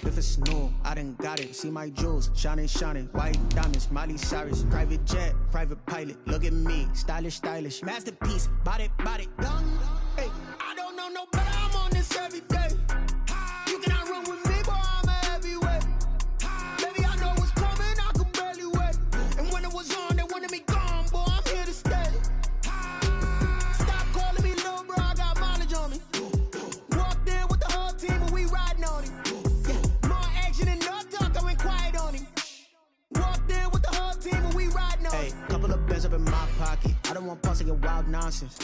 if it's new, I done got it. See my jewels, shining, shining, white diamonds, Miley Cyrus, private jet, private pilot. Look at me, stylish, stylish, masterpiece, body, body, hey, I don't know no better, I'm on this every day. You cannot run with me, boy, I'm a heavyweight. Baby, I know what's coming, I could barely wait. And when it was on, they wanted me gone, boy, I'm here to stay. Stop calling me little bro, I got mileage on me. Walked in with the whole team and we riding on him. Yeah, more action and no talk, I went quiet on him. Walked in with the whole team and we riding on him. Hey, couple of bands up in my pocket. I don't want pause to get wild nonsense.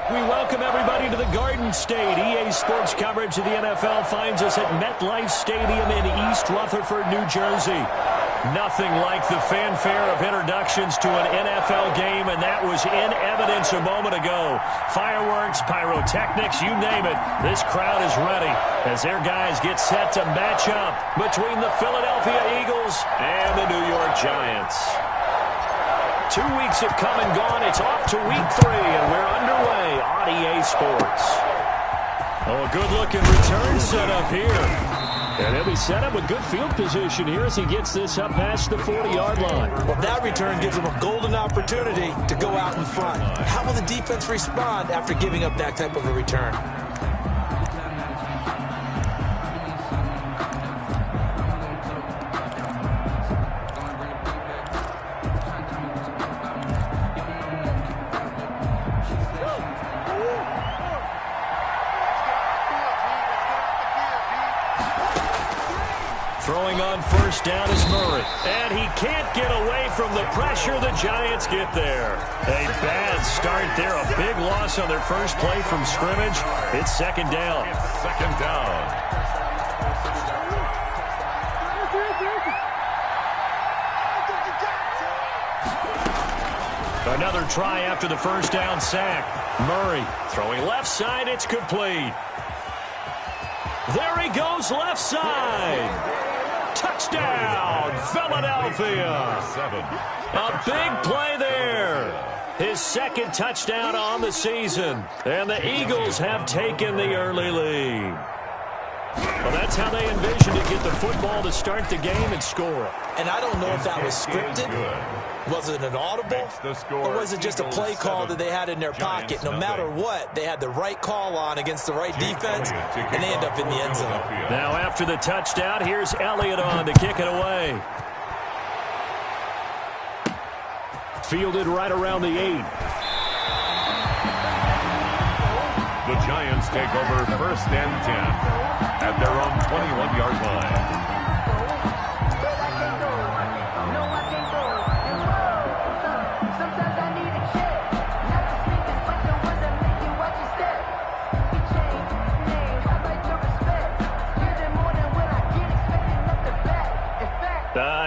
We welcome everybody to the Garden State. EA Sports coverage of the NFL finds us at MetLife Stadium in East Rutherford, New Jersey. Nothing like the fanfare of introductions to an NFL game, and that was in evidence a moment ago. Fireworks, pyrotechnics, you name it. This crowd is ready as their guys get set to match up between the Philadelphia Eagles and the New York Giants. 2 weeks have come and gone. It's off to week 3, and we're underway on EA Sports. Oh, a good-looking return set up here. And he'll be set up with good field position here as he gets this up past the 40-yard line. Well, that return gives him a golden opportunity to go out in front. How will the defense respond after giving up that type of a return? Throwing on first down is Murray. And he can't get away from the pressure. The Giants get there. A bad start there. A big loss on their first play from scrimmage. It's second down. Second down. Another try after the first down sack. Murray throwing left side. It's complete. There he goes left side. Touchdown, Philadelphia. A big play there. His second touchdown on the season. And the Eagles have taken the early lead. Well, that's how they envisioned to get the football to start the game and score. And I don't know if that was scripted. Was it an audible? Or was it just a play call that they had in their pocket? No matter what, they had the right call on against the right defense, and they end up in the end zone. Now after the touchdown, here's Elliott on to kick it away. Fielded right around the 8. The Giants take over first and 10 at their own 21-yard line.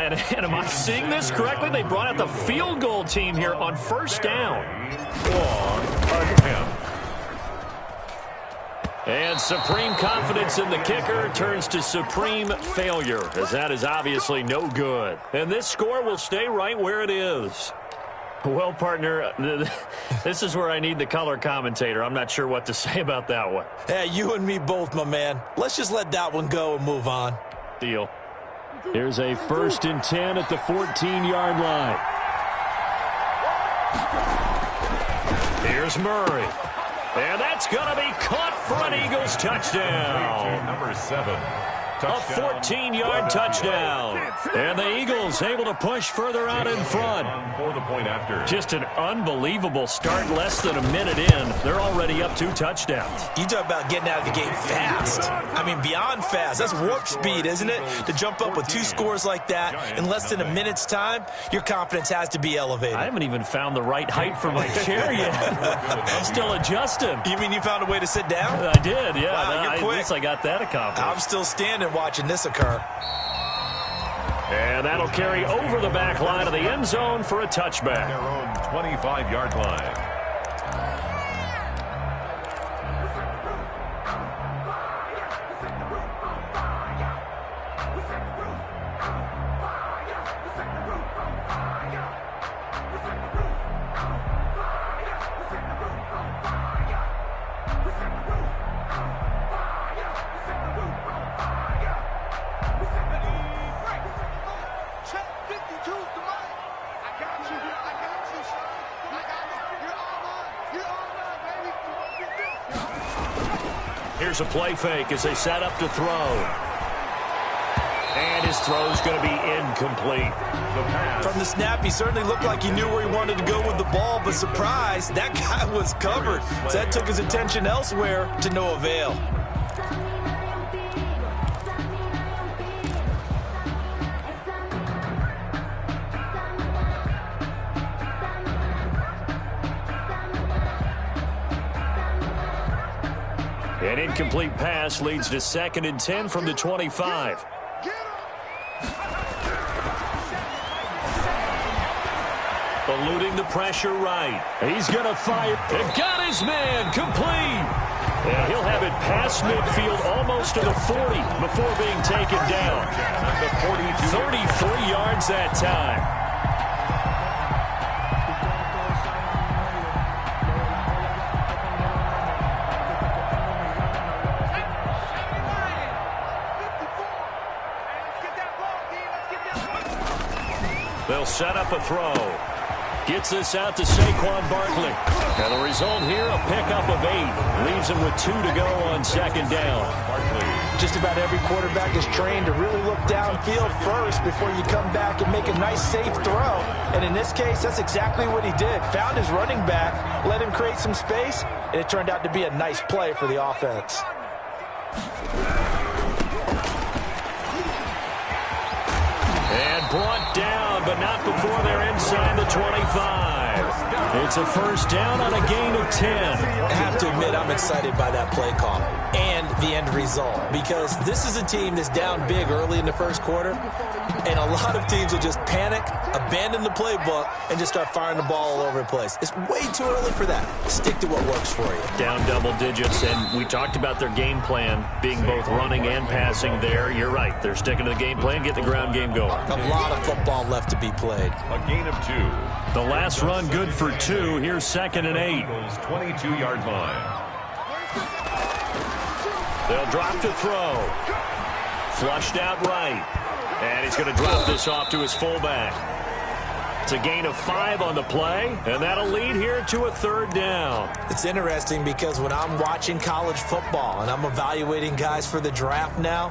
And am I seeing this correctly? They brought out the field goal team here on first down. And supreme confidence in the kicker turns to supreme failure, as that is obviously no good. And this score will stay right where it is. Well, partner, this is where I need the color commentator. I'm not sure what to say about that one. Hey, you and me both, my man. Let's just let that one go and move on. Deal. Here's a first and 10 at the 14-yard line. Here's Murray. And that's going to be caught for an Eagles touchdown. Number 7. A 14-yard touchdown. And the Eagles able to push further out in front. For the point after. Just an unbelievable start. Less than a minute in, they're already up 2 touchdowns. You talk about getting out of the gate fast. I mean, beyond fast. That's warp speed, isn't it? To jump up with 2 scores like that in less than a minute's time, your confidence has to be elevated. I haven't even found the right height for my chair yet. I'm still adjusting. You mean you found a way to sit down? I did, yeah. Wow, you're quick. At least I got that accomplished. I'm still standing watching this occur. And that'll carry over the back line of the end zone for a touchback. Their own 25-yard line. Here's a play fake as they set up to throw. And his throw's going to be incomplete. From the snap, he certainly looked like he knew where he wanted to go with the ball, but surprise, that guy was covered. So that took his attention elsewhere to no avail. An incomplete pass leads to 2nd and 10 from the 25. Eluding the pressure right. He's going to fire. And got his man complete. And he'll have it past midfield almost to the 40 before being taken down. The 33 yards that time. They'll set up a throw. Gets this out to Saquon Barkley. And the result here, a pickup of 8. Leaves him with 2 to go on 2nd down. Just about every quarterback is trained to really look downfield first before you come back and make a nice, safe throw. And in this case, that's exactly what he did. Found his running back, let him create some space, and it turned out to be a nice play for the offense. And brought down, but not before they're inside the 25. It's a first down on a gain of 10. I have to admit, I'm excited by that play call and the end result, because this is a team that's down big early in the first quarter, and a lot of teams will just panic, abandon the playbook, and just start firing the ball all over the place. It's way too early for that. Stick to what works for you. Down double digits, and we talked about their game plan being both running and passing there. You're right. They're sticking to the game plan, get the ground game going. A lot of football left to be played. A gain of 2. The last run good for 2. Here's 2nd and 8. 22-yard line. They'll drop to throw. Flushed out right. And he's going to drop this off to his fullback. It's a gain of 5 on the play, and that'll lead here to a 3rd down. It's interesting because when I'm watching college football and I'm evaluating guys for the draft now,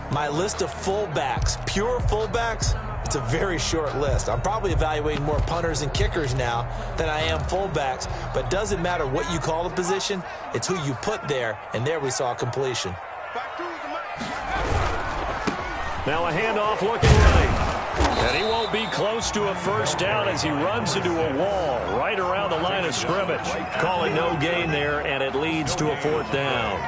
my list of fullbacks, pure fullbacks, it's a very short list. I'm probably evaluating more punters and kickers now than I am fullbacks, but it doesn't matter what you call the position, it's who you put there, and there we saw completion. Now a handoff looking right. And he won't be close to a first down as he runs into a wall right around the line of scrimmage. Calling no gain there, and it leads to a 4th down.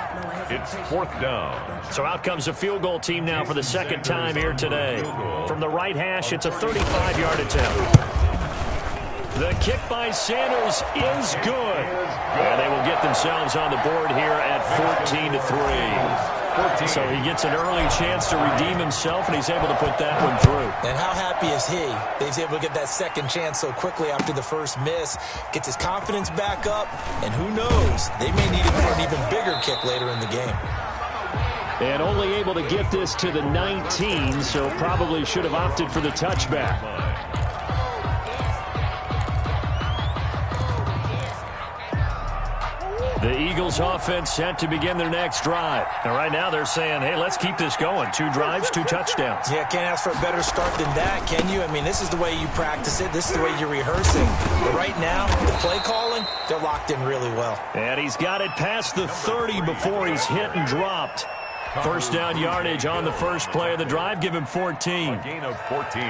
It's 4th down. So out comes a field goal team now for the 2nd time here today. From the right hash, it's a 35-yard attempt. The kick by Sanders is good. And they will get themselves on the board here at 14-3. So he gets an early chance to redeem himself, and he's able to put that one through. And how happy is he that he's able to get that second chance so quickly after the first miss, gets his confidence back up, and who knows, they may need him for an even bigger kick later in the game. And only able to get this to the 19, so probably should have opted for the touchback. The Eagles offense set to begin their next drive. And right now they're saying, hey, let's keep this going. 2 drives, 2 touchdowns. Yeah, can't ask for a better start than that, can you? I mean, this is the way you practice it. This is the way you're rehearsing. But right now, the play calling, they're locked in really well. And he's got it past the 30 before he's hit and dropped. First down yardage on the first play of the drive. Give him 14. A gain of 14.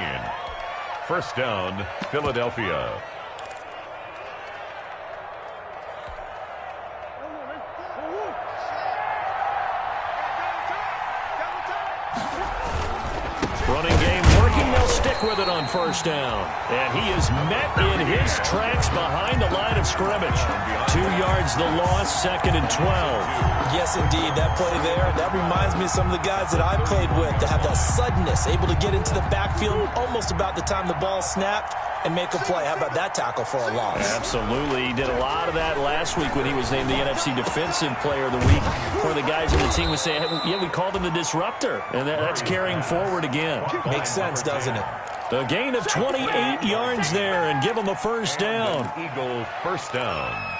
First down, Philadelphia. Running game working. They'll stick with it on first down. And he is met in his tracks behind the line of scrimmage. 2 yards the loss, 2nd and 12. Yes, indeed. That play there, that reminds me of some of the guys that I played with to have that suddenness, able to get into the backfield almost about the time the ball snapped and make a play. How about that tackle for a loss? Absolutely. He did a lot of that last week when he was named the NFC Defensive Player of the Week. One of the guys on the team was saying, hey, yeah, we called him the disruptor. And that's carrying forward again. Makes sense, doesn't it? A gain of 28 yards there and give him a first down. Eagle first down.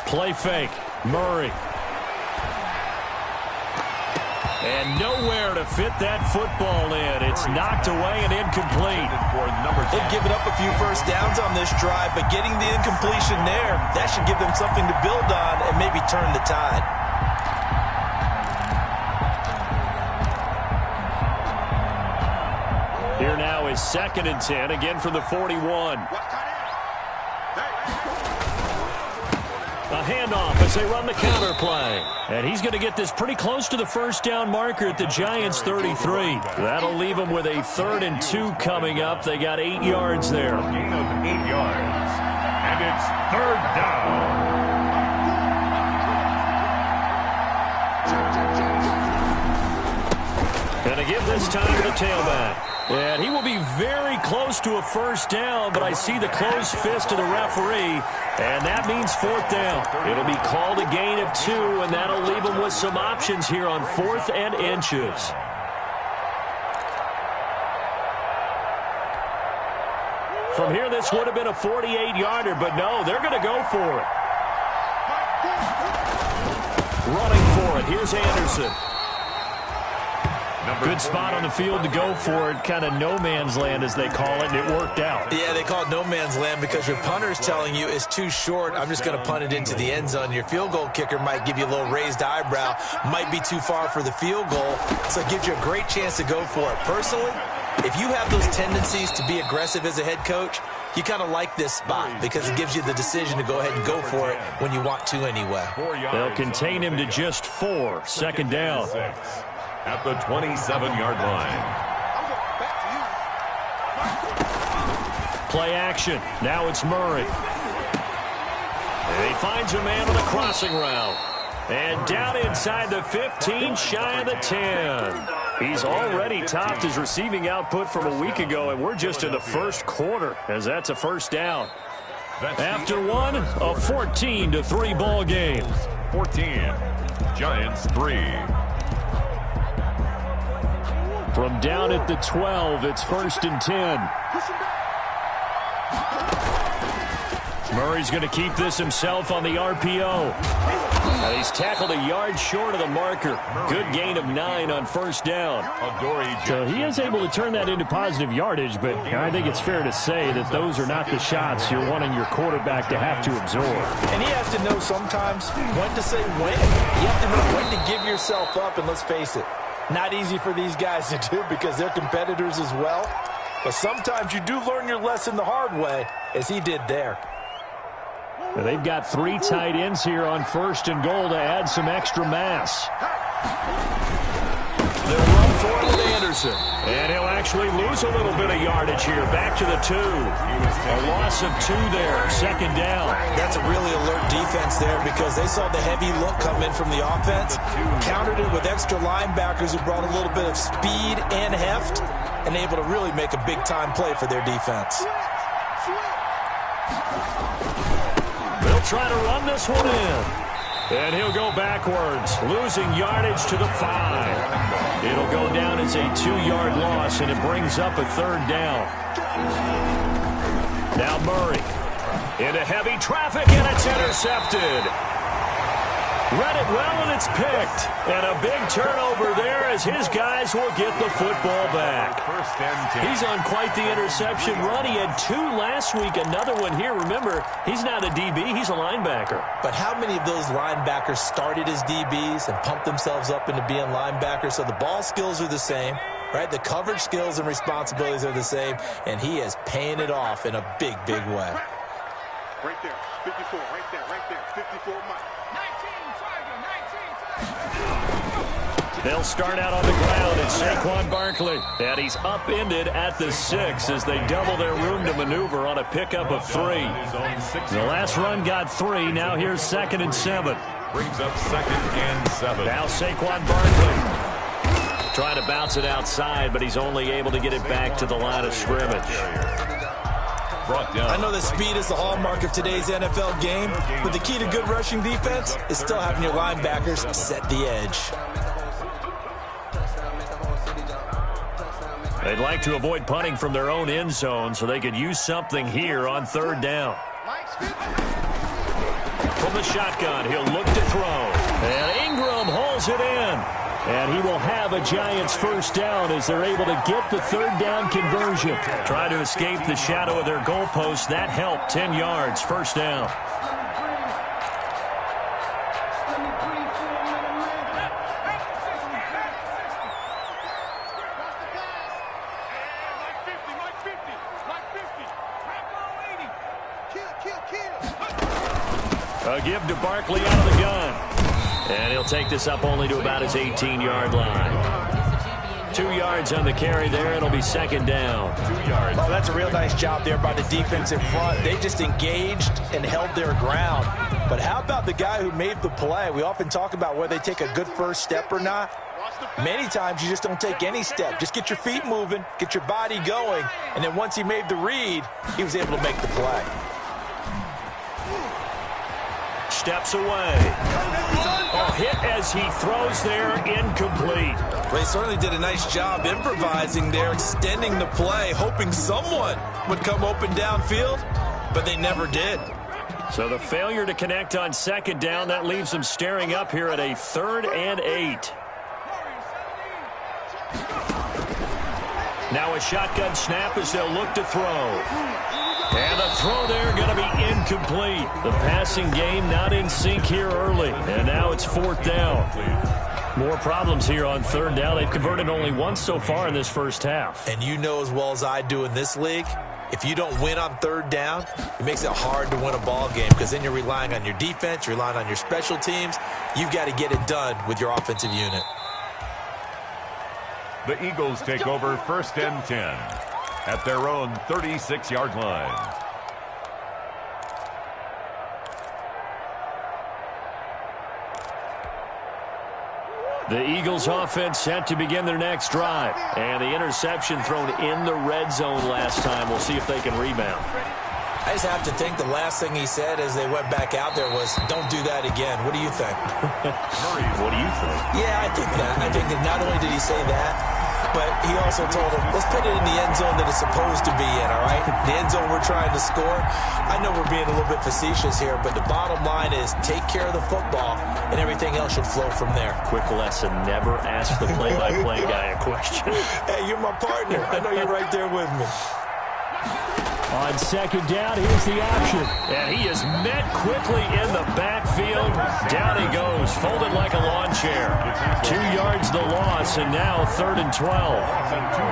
Play fake. Murray. And nowhere to fit that football in. It's knocked away and incomplete. They've given up a few first downs on this drive, but getting the incompletion there, that should give them something to build on and maybe turn the tide. Here now is 2nd and 10, again from the 41. A handoff as they run the counter play. And he's going to get this pretty close to the first down marker at the Giants' 33. That'll leave them with a 3rd and 2 coming up. They got 8 yards there. Gain of 8 yards. And it's 3rd down. Going to give this time to the tailback. And he will be very close to a first down, but I see the closed fist of the referee, and that means 4th down. It'll be called a gain of 2, and that'll leave them with some options here on 4th and inches. From here, this would have been a 48-yarder, but no, they're going to go for it. Running for it, here's Anderson. Good spot on the field to go for it, kind of no man's land as they call it, and it worked out. Yeah, they call it no man's land because your punter's telling you it's too short. I'm just going to punt it into the end zone. Your field goal kicker might give you a little raised eyebrow, might be too far for the field goal, so it gives you a great chance to go for it. Personally, if you have those tendencies to be aggressive as a head coach, you kind of like this spot because it gives you the decision to go ahead and go for it when you want to anyway. They'll contain him to just 4, 2nd down. At the 27-yard line. Play action. Now it's Murray. And he finds a man on the crossing route. And down inside the 15, shy of the 10. He's already topped his receiving output from a week ago, and we're just in the first quarter as that's a first down. After one, a 14-3 ball game. 14, Giants 3. From down at the 12, it's 1st and 10. Murray's going to keep this himself on the RPO. And he's tackled a yard short of the marker. Good gain of 9 on 1st down. So he is able to turn that into positive yardage, but I think it's fair to say that those are not the shots you're wanting your quarterback to have to absorb. And he has to know sometimes when to say when. You have to know when to give yourself up, and let's face it, not easy for these guys to do because they're competitors as well. But sometimes you do learn your lesson the hard way, as he did there. Now they've got 3 tight ends here on 1st and goal to add some extra mass. They'll run for it with Anderson. And he'll actually lose a little bit of yardage here. Back to the 2. A loss of 2 there. 2nd down. That's a really alert defense there because they saw the heavy look come in from the offense, countered it with extra linebackers who brought a little bit of speed and heft, and able to really make a big-time play for their defense. They'll try to run this one in. And he'll go backwards, losing yardage to the 5. It'll go down as a 2-yard loss, and it brings up a 3rd down. Now Murray into heavy traffic, and it's intercepted. Read it well, and it's picked. And a big turnover there as his guys will get the football back. He's on quite the interception run. He had 2 last week, another one here. Remember, he's not a DB, he's a linebacker. But how many of those linebackers started as DBs and pumped themselves up into being linebackers? So the ball skills are the same, right? The coverage skills and responsibilities are the same, and he is paying it off in a big, big way. Right there, 54, right there, 54 miles. They'll start out on the ground. It's Saquon Barkley. And he's upended at the 6 as they double their room to maneuver on a pickup of 3. The last run got 3. Now here's 2nd and 7. Brings up 2nd and 7. Now Saquon Barkley trying to bounce it outside, but he's only able to get it back to the line of scrimmage. brought down. I know that speed is the hallmark of today's NFL game, but the key to good rushing defense is still having your linebackers set the edge. They'd like to avoid punting from their own end zone so they could use something here on third down. From the shotgun, he'll look to throw. And Ingram hauls it in. And he will have a Giants first down as they're able to get the third down conversion. Trying to escape the shadow of their goalpost. That helped. 10 yards, first down. A give to Barkley out of the gun. And he'll take this up only to about his 18-yard line. 2 yards on the carry there. It'll be second down. 2 yards. Oh, that's a real nice job there by the defense in front. They just engaged and held their ground. But how about the guy who made the play? We often talk about whether they take a good first step or not. Many times you just don't take any step. Just get your feet moving, get your body going, and then once he made the read, he was able to make the play. Steps away. A hit as he throws there, incomplete. They certainly did a nice job improvising there, extending the play, hoping someone would come open downfield, but they never did. So the failure to connect on second down, that leaves them staring up here at a 3rd and 8. Now a shotgun snap as they'll look to throw. And the throw there going to be incomplete. The passing game not in sync here early. And now it's 4th down. More problems here on 3rd down. They've converted only once so far in this first half. And you know as well as I do in this league, if you don't win on 3rd down, it makes it hard to win a ball game because then you're relying on your defense, you're relying on your special teams. You've got to get it done with your offensive unit. The Eagles take over 1st and 10 at their own 36-yard line. The Eagles offense set to begin their next drive. And the interception thrown in the red zone last time. We'll see if they can rebound. I just have to think the last thing he said as they went back out there was, don't do that again. What do you think? What do you think? Yeah, I think that. I think that not only did he say that, but he also told him, let's put it in the end zone that it's supposed to be in, all right? The end zone we're trying to score. I know we're being a little bit facetious here, but the bottom line is take care of the football, and everything else should flow from there. Quick lesson, never ask the play-by-play guy a question. Hey, you're my partner. I know you're right there with me. On second down, here's the option. And he is met quickly in the backfield. Down he goes, folded like a lawn chair. 2 yards the loss, and now 3rd and 12. 2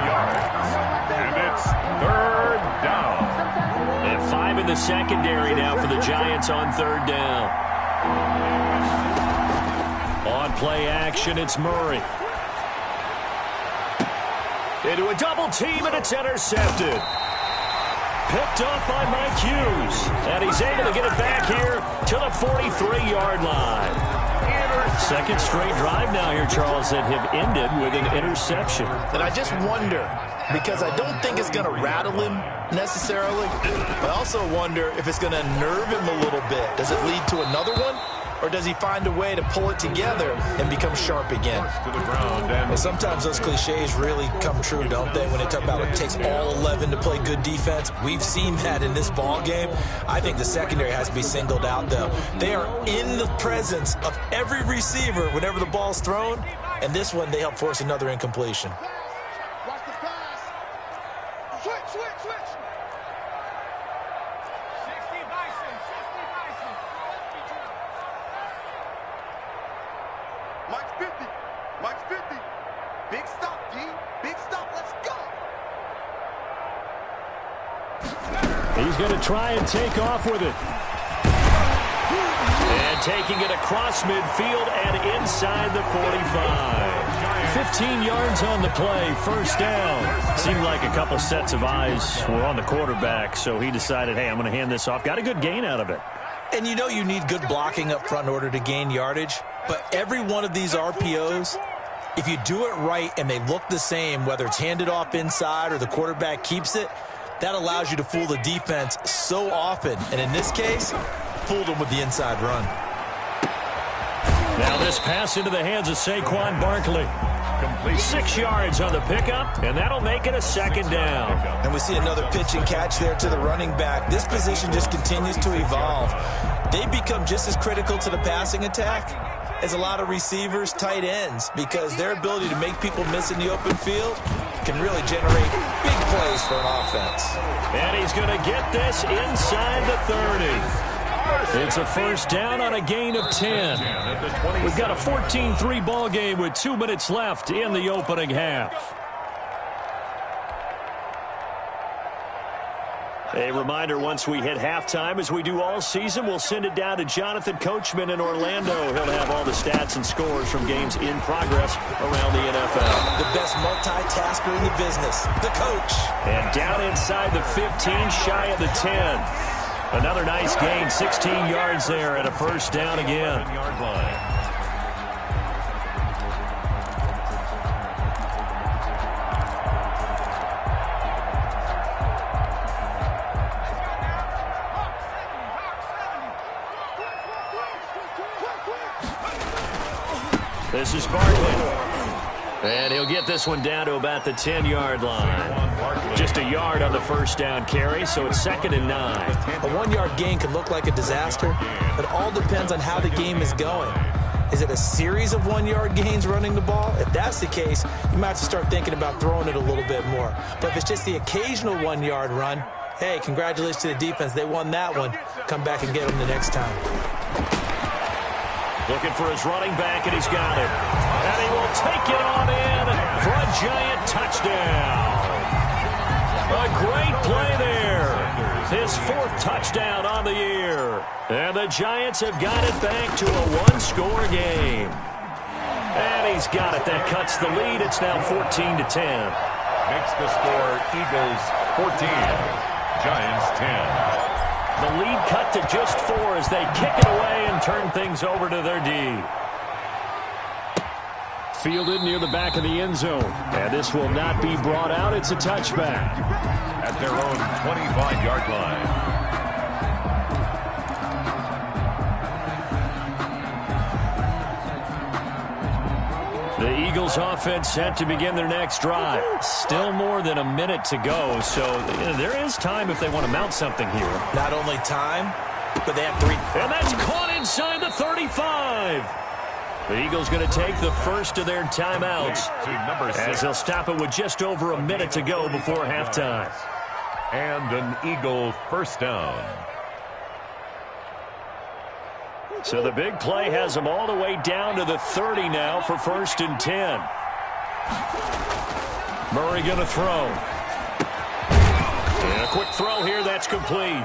yards. And it's 3rd down. And 5 in the secondary now for the Giants on 3rd down. On play action, it's Murray. Into a double team, and it's intercepted. Picked off by Mike Hughes. And he's able to get it back here to the 43-yard line. Second straight drive now here, Charles, that have ended with an interception. And I just wonder, because I don't think it's going to rattle him necessarily, but I also wonder if it's going to nerve him a little bit. Does it lead to another one? Or does he find a way to pull it together and become sharp again? To the ground, and sometimes those cliches really come true, don't they? When they talk about it takes all 11 to play good defense. We've seen that in this ball game. I think the secondary has to be singled out, though. They are in the presence of every receiver whenever the ball's thrown. And this one, they help force another incompletion. Watch the pass. Switch. Mike's 50. Big stop, D. Big stop. Let's go. He's going to try and take off with it. And taking it across midfield and inside the 45. 15 yards on the play, first down. Seemed like a couple sets of eyes were on the quarterback, so he decided, hey, I'm going to hand this off. Got a good gain out of it. And you know you need good blocking up front in order to gain yardage. But every one of these RPOs, if you do it right and they look the same, whether it's handed off inside or the quarterback keeps it, That allows you to fool the defense so often. And in this case, fooled them with the inside run. Now this pass into the hands of Saquon Barkley. 6 yards on the pickup, and that'll make it a second down. And we see another pitch and catch there to the running back. This position just continues to evolve. They become just as critical to the passing attack as a lot of receivers, tight ends, because their ability to make people miss in the open field can really generate big plays for an offense. And he's going to get this inside the 30. It's a first down on a gain of 10. We've got a 14-3 ball game with 2 minutes left in the opening half. A reminder, once we hit halftime, as we do all season, we'll send it down to Jonathan Coachman in Orlando. He'll have all the stats and scores from games in progress around the NFL. The best multitasker in the business, the coach. And down inside the 15, shy of the 10. Another nice gain, 16 yards there, and a first down again. This is Barkley. And he'll get this one down to about the 10-yard line. Just a yard on the first down carry, so it's 2nd and 9. A 1-yard gain could look like a disaster, but it all depends on how the game is going. Is it a series of 1-yard gains running the ball? If that's the case, you might have to start thinking about throwing it a little bit more. But if it's just the occasional 1-yard run, hey, congratulations to the defense. They won that one. Come back and get them the next time. Looking for his running back, and he's got it. And he will take it on in for a giant touchdown. A great play there. His 4th touchdown on the year. And the Giants have got it back to a 1-score game. And he's got it. That cuts the lead. It's now 14-10. Makes the score Eagles 14, Giants 10. The lead cut to just 4 as they kick it away and turn things over to their D. Fielded near the back of the end zone. And this will not be brought out. It's a touchback. At their own 25-yard line. The Eagles offense set to begin their next drive. Still more than a minute to go, so there is time if they want to mount something here. Not only time, but they have 3. And that's caught inside the 35. The Eagles going to take the first of their timeouts as they'll stop it with just over a minute to go before halftime. And an Eagle first down. So the big play has them all the way down to the 30 now for 1st and 10. Murray going to throw. And a quick throw here, that's complete.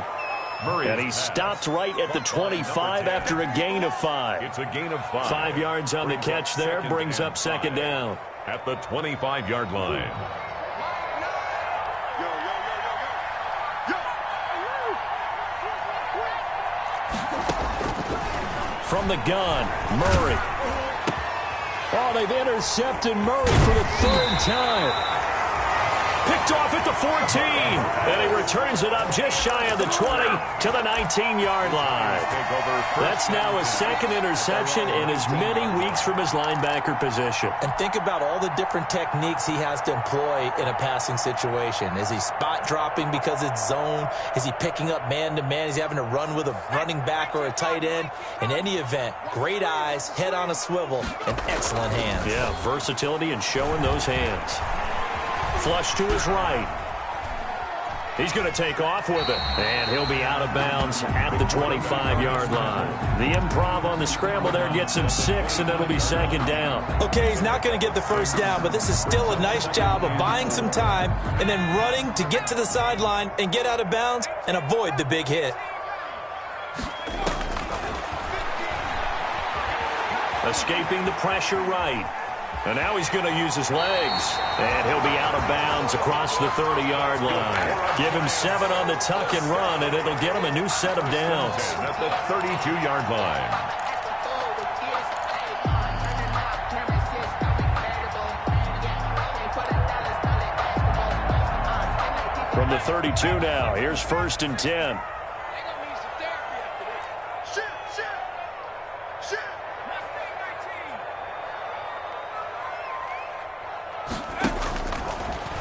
Murray. And he stopped right at the 25 after a gain of 5. It's a gain of 5. 5 yards on the catch there, brings up 2nd down. At the 25-yard line. From the gun, Murray. Oh, they've intercepted Murray for the 3rd time. Picked off at the 14. And he returns it up just shy of the 20 to the 19-yard line. That's now his 2nd interception in as many weeks from his linebacker position. And think about all the different techniques he has to employ in a passing situation. Is he spot dropping because it's zone? Is he picking up man-to-man? Is he having to run with a running back or a tight end? In any event, great eyes, head on a swivel, and excellent hands. Yeah, versatility and showing those hands. Flush to his right. He's going to take off with it. And he'll be out of bounds at the 25-yard line. The improv on the scramble there gets him 6, and it'll be 2nd down. Okay, he's not going to get the first down, but this is still a nice job of buying some time and then running to get to the sideline and get out of bounds and avoid the big hit. Escaping the pressure right. And now he's going to use his legs. And he'll be out of bounds across the 30-yard line. Give him 7 on the tuck and run, and it'll get him a new set of downs. At the 32-yard line. from the 32 now. Here's 1st and 10.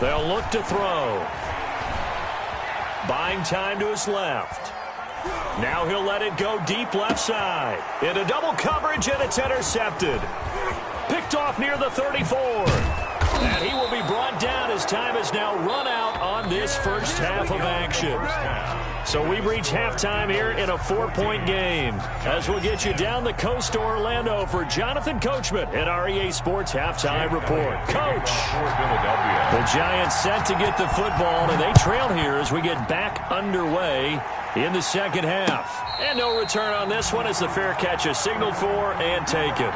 They'll look to throw. Buying time to his left. Now he'll let it go deep left side. Into double coverage, and it's intercepted. Picked off near the 34. And he will be brought down as time has now run out on this first half of action. So we've reached halftime here in a 4-point game. As we'll get you down the coast to Orlando for Jonathan Coachman at our EA Sports Halftime Report. Coach, the Giants set to get the football, and they trail here as we get back underway in the second half. And no return on this one as the fair catch is signaled for and taken.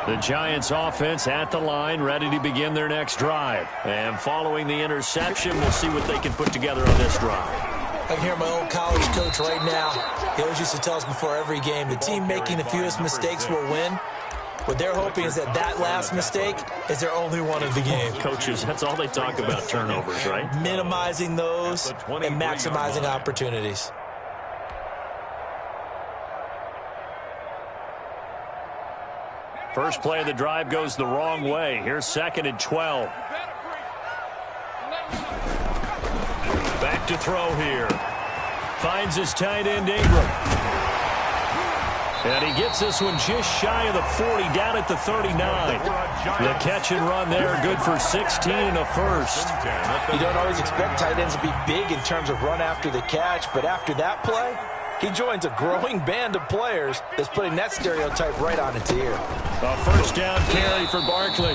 The Giants offense at the line, ready to begin their next drive. And following the interception, we'll see what they can put together on this drive. I can hear my old college coach right now. He always used to tell us before every game, the team making the fewest mistakes will win. What they're hoping is that last mistake is their only one of the game. Coaches, that's all they talk about, turnovers, right? Minimizing those and maximizing opportunities. First play of the drive goes the wrong way. Here's 2nd and 12. Back to throw here. Finds his tight end, Ingram. And he gets this one just shy of the 40, down at the 39. The catch and run there, good for 16 and a first. You don't always expect tight ends to be big in terms of run after the catch, but after that play, he joins a growing band of players that's putting that stereotype right on its ear. A first down carry for Barkley.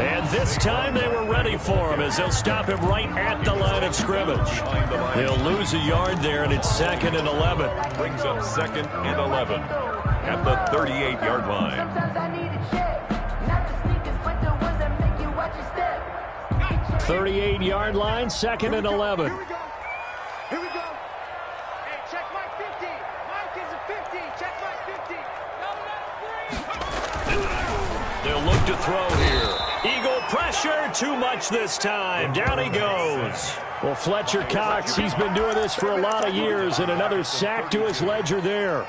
And this time they were ready for him as they'll stop him right at the line of scrimmage. They'll lose a yard there, and it's 2nd and 11. Brings up 2nd and 11 at the 38-yard line. 38-yard line, 2nd and 11. Here we go. Hey, check my 50. Mike is a 50. Check my 50. They'll look to throw here. Eagle pressure, too much this time. Down he goes. Well, Fletcher Cox, he's been doing this for a lot of years, and another sack to his ledger there.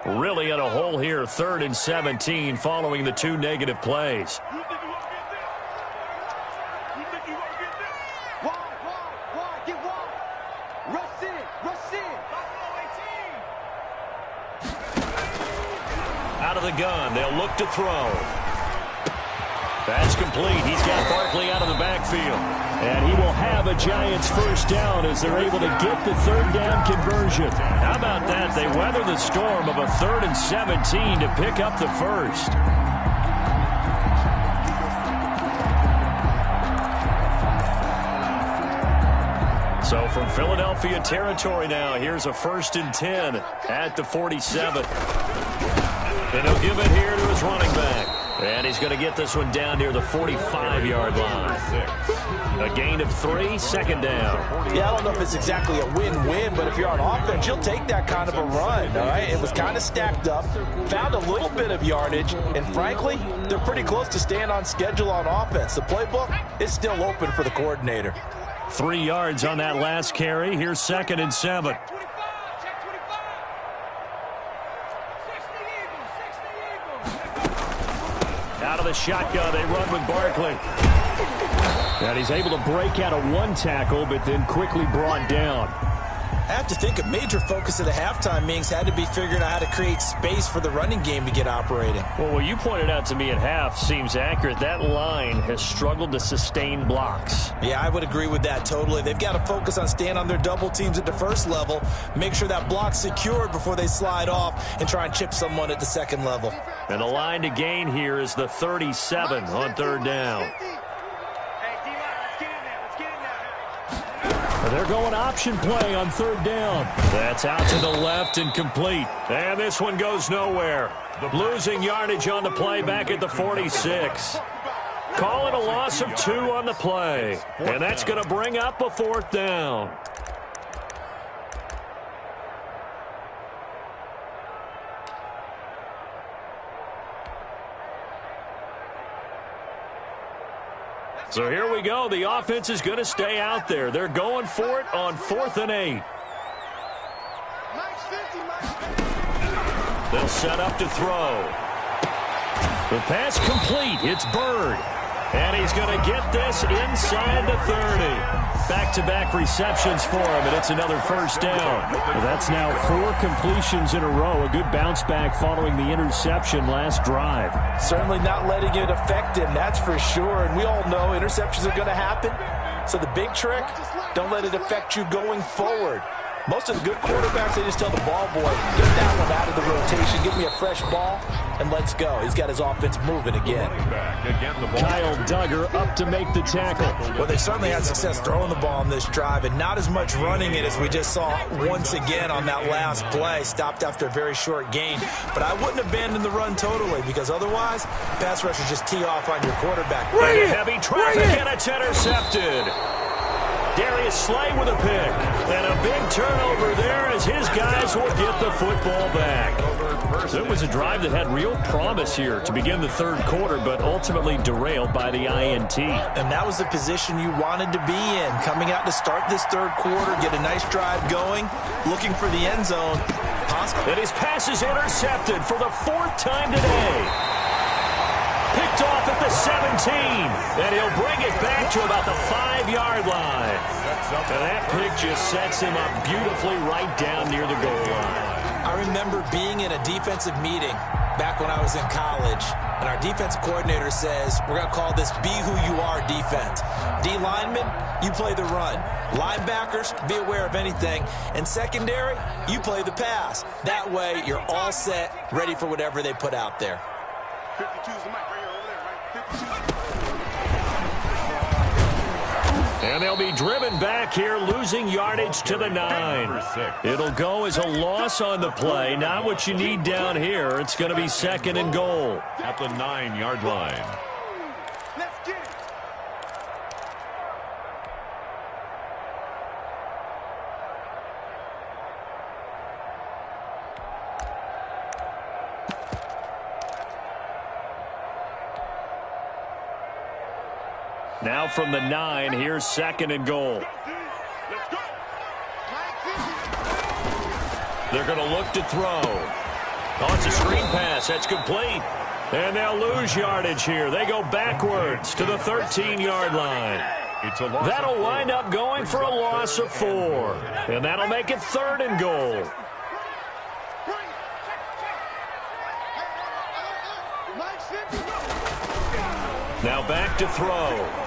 Really in a hole here, 3rd and 17 following the 2 negative plays. Out of the gun, they'll look to throw. That's complete. He's got Barkley out of the backfield. And he will have a Giants first down as they're able to get the 3rd down conversion. How about that? They weather the storm of a 3rd and 17 to pick up the first. So from Philadelphia territory now, here's a 1st and 10 at the 47. And he'll give it here to his running back. And he's going to get this one down near the 45-yard line. A gain of 3, 2nd down. Yeah, I don't know if it's exactly a win-win, but if you're on offense, you'll take that kind of a run, all right? It was kind of stacked up, found a little bit of yardage, and frankly, they're pretty close to staying on schedule on offense. The playbook is still open for the coordinator. 3 yards on that last carry. Here's 2nd and 7. Out of the shotgun, they run with Barkley. And he's able to break out of 1 tackle, but then quickly brought down. I have to think a major focus of the halftime meetings had to be figuring out how to create space for the running game to get operating. Well, what you pointed out to me at half seems accurate. That line has struggled to sustain blocks. Yeah, I would agree with that totally. They've got to focus on staying on their double teams at the first level, make sure that block's secured before they slide off and try and chip someone at the second level. And the line to gain here is the 37 on 3rd down. They're going option play on 3rd down. That's out to the left and complete. And this one goes nowhere. Losing yardage on the play back at the 46. Calling a loss of 2 on the play. And that's going to bring up a 4th down. So here we go. The offense is going to stay out there. They're going for it on 4th and 8. They'll set up to throw. The pass complete. It's Bird. And he's going to get this inside the 30. Back-to-back receptions for him, and it's another 1st down. Well, that's now 4 completions in a row. A good bounce back following the interception last drive. Certainly not letting it affect him, that's for sure. And we all know interceptions are going to happen. So the big trick, don't let it affect you going forward. Most of the good quarterbacks, they just tell the ball boy, get that one out of the rotation, give me a fresh ball, and let's go. He's got his offense moving again. Kyle Duggar up to make the tackle. Well, they certainly had success throwing the ball on this drive, and not as much running it as we just saw once again on that last play. Stopped after a very short gain. But I wouldn't abandon the run totally, because otherwise, pass rushers just tee off on your quarterback. Heavy traffic, and it's intercepted. Darius Slay with a pick. And a big turnover there as his guys will get the football back. So it was a drive that had real promise here to begin the 3rd quarter, but ultimately derailed by the INT. And that was the position you wanted to be in. Coming out to start this 3rd quarter, get a nice drive going, looking for the end zone. And his pass is intercepted for the 4th time today. Picked off at the 17, and he'll bring it back to about the 5-yard line. And that pick just sets him up beautifully right down near the goal line. I remember being in a defensive meeting back when I was in college, and our defensive coordinator says, we're going to call this Be Who You Are defense. D linemen, you play the run. Linebackers, be aware of anything. And secondary, you play the pass. That way, you're all set, ready for whatever they put out there. 52 is the mic right here, over there, right? 52. And they'll be driven back here, losing yardage to the 9. It'll go as a loss on the play. Not what you need down here. It's going to be 2nd and goal. At the 9-yard line. Let's get it. Now from the 9, here's 2nd and goal. They're going to look to throw. Oh, it's a screen pass. That's complete. And they'll lose yardage here. They go backwards to the 13-yard line. That'll wind up going for a loss of 4. And that'll make it 3rd and goal. Now back to throw.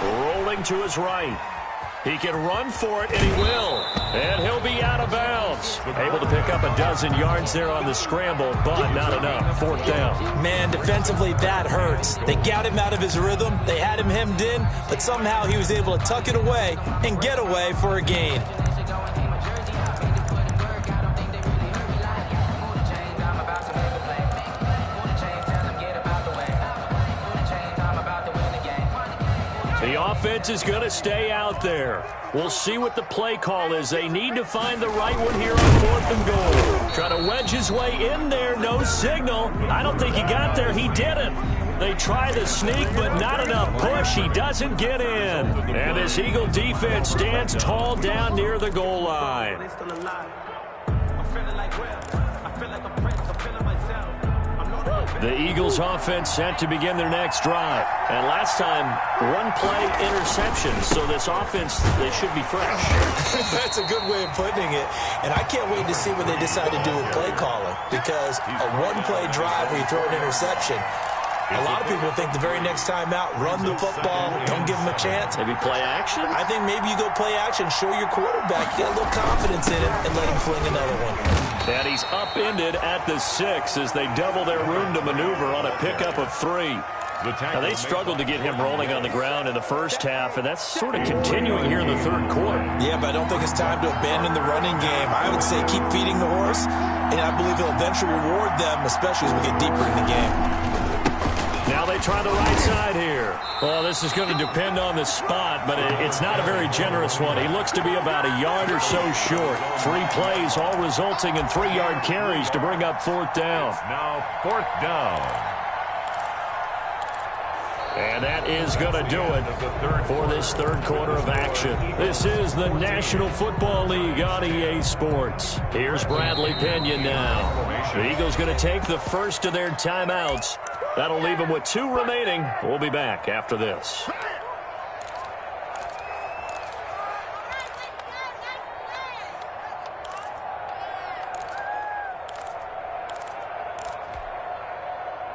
Rolling to his right. He can run for it, and he will. And he'll be out of bounds. Able to pick up a dozen yards there on the scramble, but not enough. 4th down. Man, defensively, that hurts. They got him out of his rhythm. They had him hemmed in, but somehow he was able to tuck it away and get away for a gain. The offense is going to stay out there. We'll see what the play call is. They need to find the right one here on 4th and goal. Try to wedge his way in there. No signal. I don't think he got there. He didn't. They try the sneak, but not enough push. He doesn't get in. And this Eagle defense stands tall down near the goal line. The Eagles offense set to begin their next drive. And last time, 1-play interception. So this offense, they should be fresh. That's a good way of putting it. And I can't wait to see what they decide to do with play calling. Because a 1-play drive where you throw an interception, a lot of people think the very next time out, run the football, don't give him a chance. Maybe play action? I think maybe you go play action, show your quarterback, get a little confidence in him, and let him fling another one. And he's upended at the 6 as they double their room to maneuver on a pickup of 3. Now, they struggled to get him rolling on the ground in the first half, and that's sort of continuing here in the 3rd quarter. Yeah, but I don't think it's time to abandon the running game. I would say keep feeding the horse, and I believe he'll eventually reward them, especially as we get deeper in the game. Now they they try the right side here. Well, this is going to depend on the spot, but it's not a very generous one. He looks to be about a yard or so short. 3 plays, all resulting in 3-yard carries to bring up 4th down. Now 4th down. And that is going to do it for this 3rd quarter of action. This is the National Football League on EA Sports. Here's Bradley Pinion now. The Eagles going to take the first of their timeouts. That'll leave them with 2 remaining. We'll be back after this.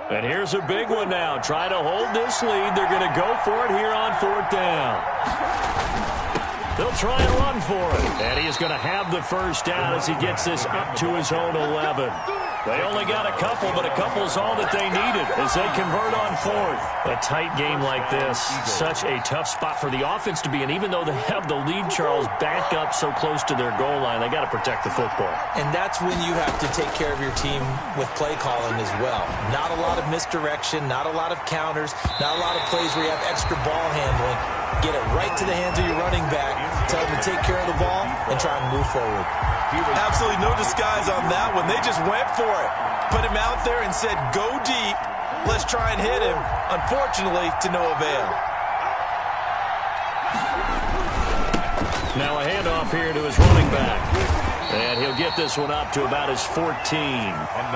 And here's a big one now. Try to hold this lead. They're going to go for it here on 4th down. They'll try and run for it. And he is going to have the first down as he gets this up to his own 11. They only got a couple, but a couple's all that they needed as they convert on 4th. A tight game like this, such a tough spot for the offense to be in. Even though they have the lead, Charles, back up so close to their goal line, they got to protect the football. And that's when you have to take care of your team with play calling as well. Not a lot of misdirection, not a lot of counters, not a lot of plays where you have extra ball handling. Get it right to the hands of your running back, tell them to take care of the ball, and try and move forward. Absolutely no disguise on that one. They just went for it. Put him out there and said, go deep. Let's try and hit him. Unfortunately, to no avail. Now a handoff here to his running back. And he'll get this one up to about his 14.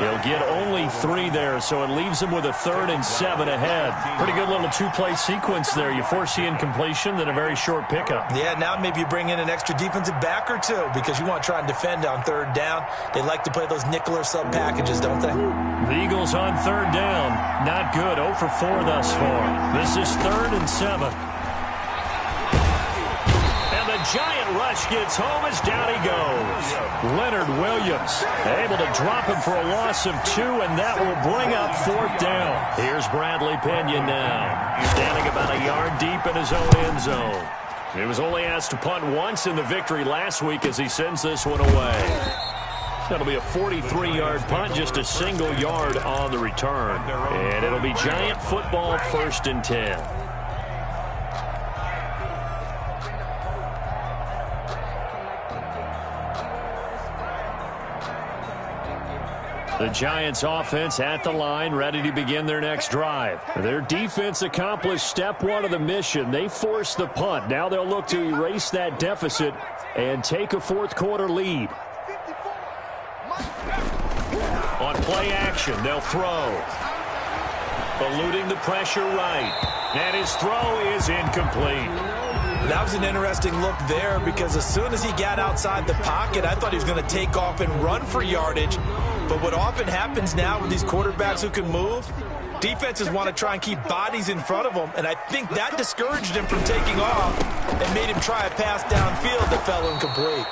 He'll get only 3 there, so it leaves him with a 3rd and 7 ahead. Pretty good little 2-play sequence there. You force the incompletion, then a very short pickup. Yeah, now maybe you bring in an extra defensive back or 2 because you want to try and defend on 3rd down. They like to play those nickel or sub packages, don't they? The Eagles on 3rd down. Not good. 0 for 4 thus far. This is 3rd and 7. Giant rush gets home as down he goes. Leonard Williams able to drop him for a loss of 2, and that will bring up 4th down. Here's Bradley Pinion now, standing about a yard deep in his own end zone. He was only asked to punt once in the victory last week as he sends this one away. That'll be a 43-yard punt, just a single yard on the return. And it'll be Giant football 1st and 10. The Giants offense at the line, ready to begin their next drive. Their defense accomplished step 1 of the mission. They forced the punt. Now they'll look to erase that deficit and take a 4th quarter lead. On play action, they'll throw. Eluding the pressure right. And his throw is incomplete. That was an interesting look there because as soon as he got outside the pocket, I thought he was going to take off and run for yardage. But what often happens now with these quarterbacks who can move, defenses want to try and keep bodies in front of them, and I think that discouraged him from taking off and made him try a pass downfield that fell incomplete.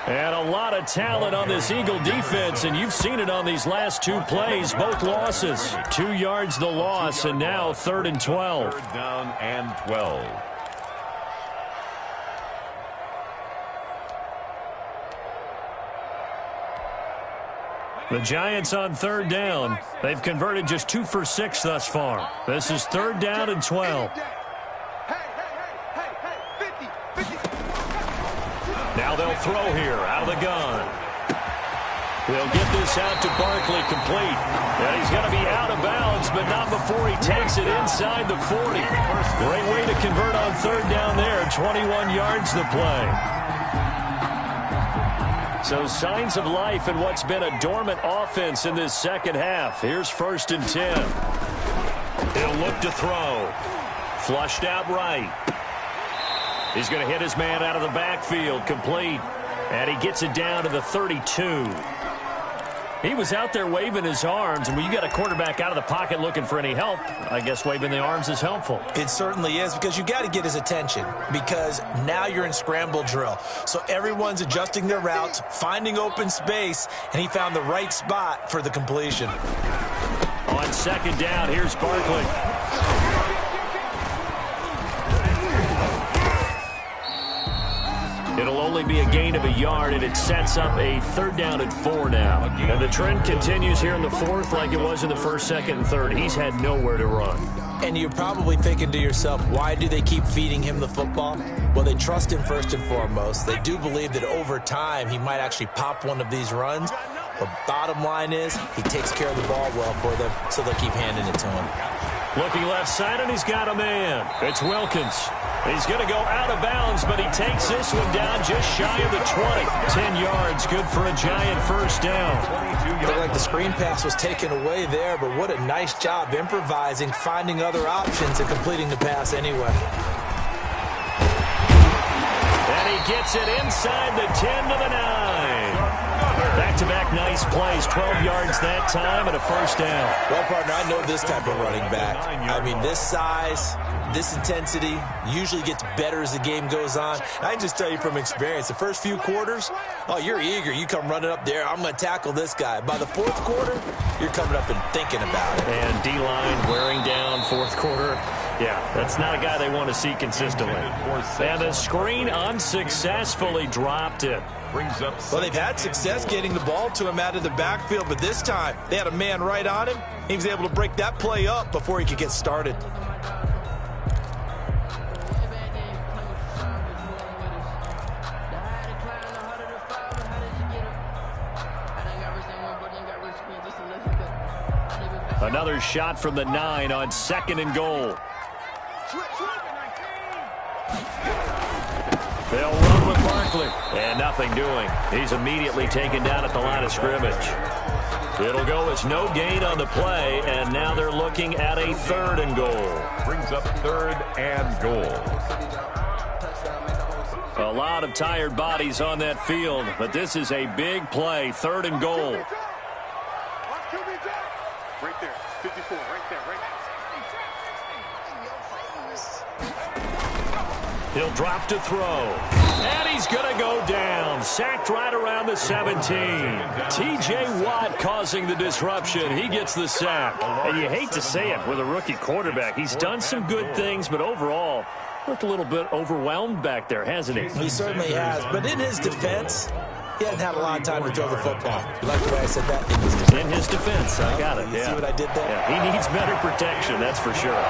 And a lot of talent on this Eagle defense, and you've seen it on these last 2 plays, both losses. 2 yards the loss, and now 3rd and 12. 3rd down and 12. The Giants on 3rd down. They've converted just 2 for 6 thus far. This is 3rd down and 12. Now they'll throw here out of the gun. They'll get this out to Barkley complete. And he's going to be out of bounds, but not before he takes it inside the 40. Great way to convert on 3rd down there. 21 yards the play. So signs of life in what's been a dormant offense in this second half. Here's 1st and 10. He'll look to throw. Flushed out right. He's going to hit his man out of the backfield. Complete. And he gets it down to the 32. He was out there waving his arms, and when you got a quarterback out of the pocket looking for any help, I guess waving the arms is helpful. It certainly is, because you got to get his attention, because now you're in scramble drill. So everyone's adjusting their routes, finding open space, and he found the right spot for the completion. On 2nd down, here's Barkley. It'll only be a gain of a yard, and it sets up a 3rd down and 4 now. And the trend continues here in the 4th like it was in the 1st, 2nd, and 3rd. He's had nowhere to run. And you're probably thinking to yourself, why do they keep feeding him the football? Well, they trust him first and foremost. They do believe that over time he might actually pop one of these runs. But bottom line is he takes care of the ball well for them, so they'll keep handing it to him. Looking left side, and he's got a man. It's Wilkins. He's going to go out of bounds, but he takes this one down just shy of the 20. 10 yards, good for a Giant first down. Looked like the screen pass was taken away there, but what a nice job improvising, finding other options, and completing the pass anyway. And he gets it inside the 10 to the 9. Back-to-back nice plays, 12 yards that time and a first down. Well, partner, I know this type of running back. I mean, this size, this intensity usually gets better as the game goes on. I can just tell you from experience, the first few quarters, oh, you're eager. You come running up there, I'm going to tackle this guy. By the fourth quarter, you're coming up and thinking about it. And D-line wearing down fourth quarter. Yeah, that's not a guy they want to see consistently. And the screen unsuccessfully dropped it. Well, they've had success getting the ball to him out of the backfield, but this time they had a man right on him. He was able to break that play up before he could get started. Another shot from the 9 on 2nd and goal. They'll run with Barkley. And nothing doing. He's immediately taken down at the line of scrimmage. It'll go as no gain on the play, and now they're looking at a 3rd and goal. Brings up 3rd and goal. A lot of tired bodies on that field, but this is a big play. 3rd and goal. Right there, 54, right there, right there. He'll drop to throw. And he's going to go down. Sacked right around the 17. T.J. Watt causing the disruption. He gets the sack. And you hate to say it with a rookie quarterback. He's done some good things, but overall, looked a little bit overwhelmed back there, hasn't he? He certainly has. But in his defense, he hasn't had a lot of time to throw the football. You like the way I said that? In his defense. I got it. You see what I did there? Yeah, he needs better protection, that's for sure.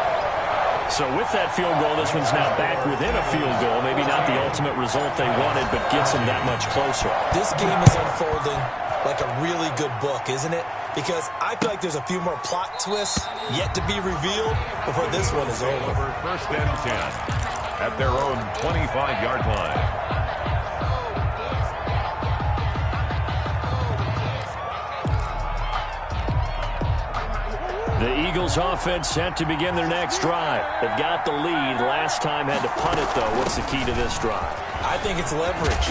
So with that field goal, this one's now back within a field goal. Maybe not the ultimate result they wanted, but gets them that much closer. This game is unfolding like a really good book, isn't it? Because I feel like there's a few more plot twists yet to be revealed before this one is over. 1st and 10 at their own 25-yard line. The Eagles offense set to begin their next drive. They've got the lead. Last time had to punt it, though. What's the key to this drive? I think it's leverage.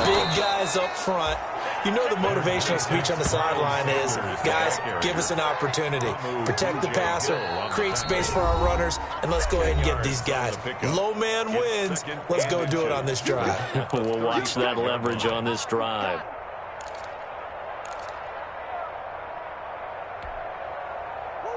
Big guys up front. You know the motivational speech on the sideline is, guys, give us an opportunity. Protect the passer, create space for our runners, and let's go ahead and get these guys. Low man wins. Let's go do it on this drive. We'll watch that leverage on this drive.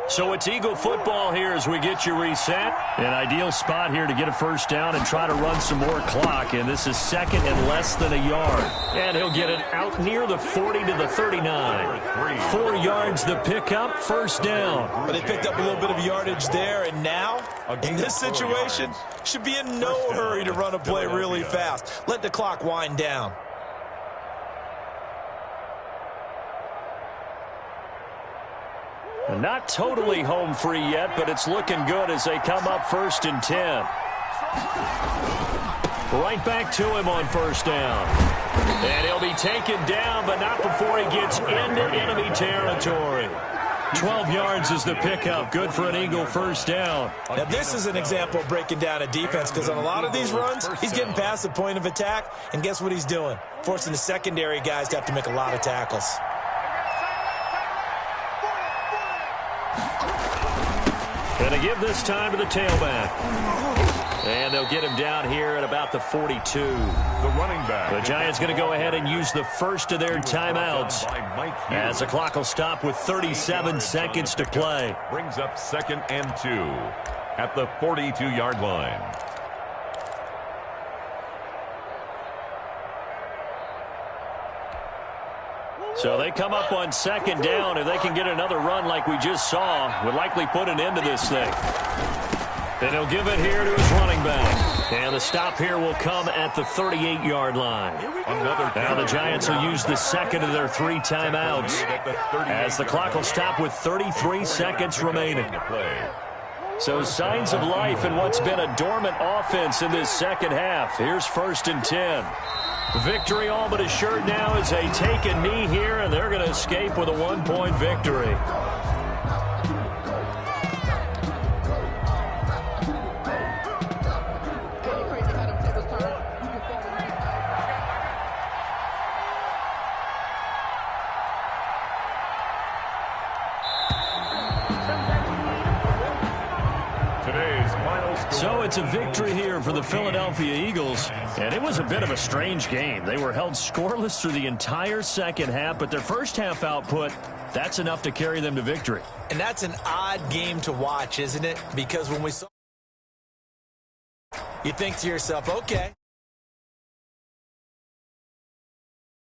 So it's Eagle football here as we get you reset. An ideal spot here to get a first down and try to run some more clock. And this is 2nd and less than a yard. And he'll get it out near the 40 to the 39. 4 yards the pickup, first down. But they picked up a little bit of yardage there, and now, in this situation, should be in no hurry to run a play really fast. Let the clock wind down. Not totally home free yet, but it's looking good as they come up 1st and 10. Right back to him on first down. And he'll be taken down, but not before he gets into enemy territory. 12 yards is the pickup. Good for an Eagle first down. Now, this is an example of breaking down a defense, because on a lot of these runs, he's getting past the point of attack, and guess what he's doing? Forcing the secondary guys to have to make a lot of tackles. Going to give this time to the tailback. And they'll get him down here at about the 42. The running back. The Giants going to go ahead and use the first of their timeouts as the clock will stop with 37 seconds to play. Brings up 2nd and 2 at the 42-yard line. So they come up on second down. If they can get another run like we just saw, would likely put an end to this thing. Then he'll give it here to his running back. And the stop here will come at the 38-yard line. Now the Giants will use the second of their 3 timeouts as the clock will stop with 33 seconds remaining. So signs of life in what's been a dormant offense in this second half. Here's 1st and 10. Victory all but assured now as they take a knee here, and they're going to escape with a 1-point victory. So it's a victory here for the Philadelphia Eagles, and it was a bit of a strange game. They were held scoreless through the entire second half, but their first half output, that's enough to carry them to victory. And that's an odd game to watch, isn't it? Because when we saw, you think to yourself, okay,